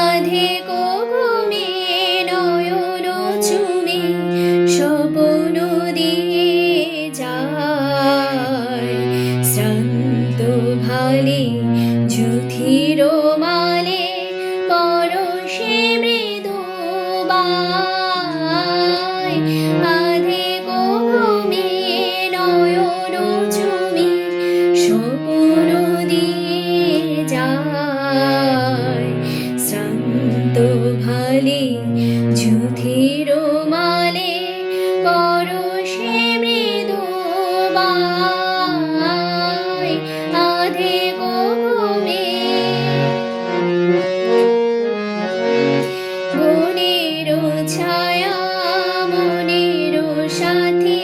আধেক ঘুমে নয়ন চুমে স্বপ্ন দিয়ে যায়, শ্রান্ত ভালে যুথির মালে পরশে মৃদু বায়। আধেক ঘুমে নয়ন চুমে স্বপ্ন দিয়ে যায়, শ্রান্ত ভালে যুথির মালে পরশে মৃদু বায়। আধেক ঘুমে বনের ছায়া মনের সাথে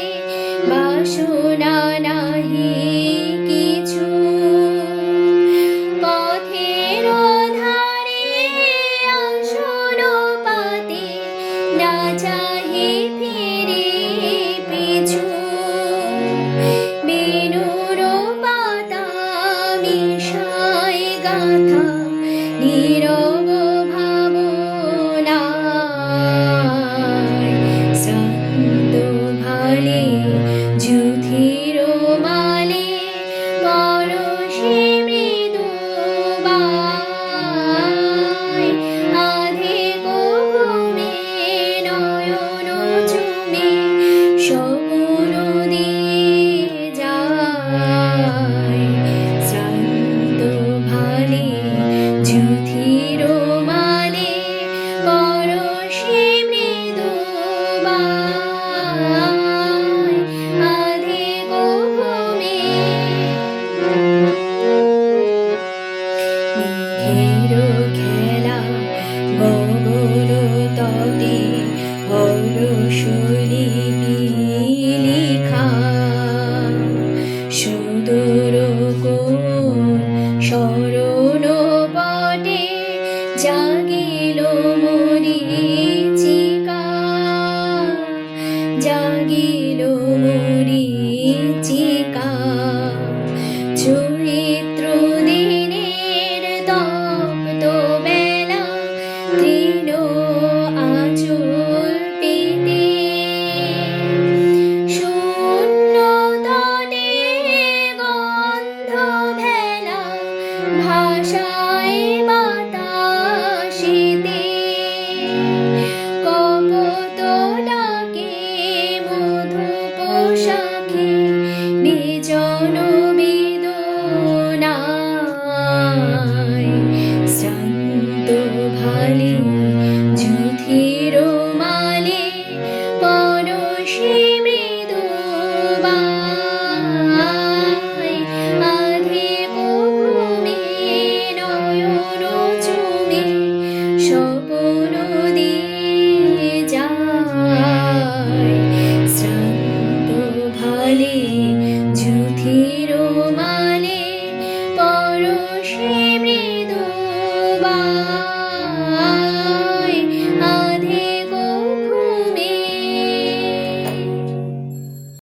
বাসনা নাহি কিছু, পথের ধারে আসন পাতে না চাহি ফিরে পিছু। বেণুর পাতা মিশায় গাথা নীরব ভাবনায়, শ্রান্ত ভালে যুথির মালে পরশে মৃদু বায়। আধেক ঘুমে নয়ন চুমে স্বপ্ন দিয়ে যায়, শ্রান্ত ভালে যুথির মালে পরশে মৃদু বায়। আধেক ঘুমে মেঘের খেলা গগন তটে হরষলি লিখা, সুদূর কোন শরণ পটে জাগিল মরীচিকা, জাগিল মরীচিকা। চৈত্র দিনের তপ্ত বেলা তৃণ আঁচল পেতে, শূন্য তটে গন্ধ ভেলা ভাষায় বাতাসেতে, কপোত ডাকে মধু পোশাকে বিজন বেদনায়, শ্রান্ত ভালে যুথির মালে পরশে মৃদু বায়। আধেক ঘুমে নয়ন চুমে স্বপ্ন দিয়ে যায়, শ্রান্ত ভালে যুথির মালে পরশে মৃদু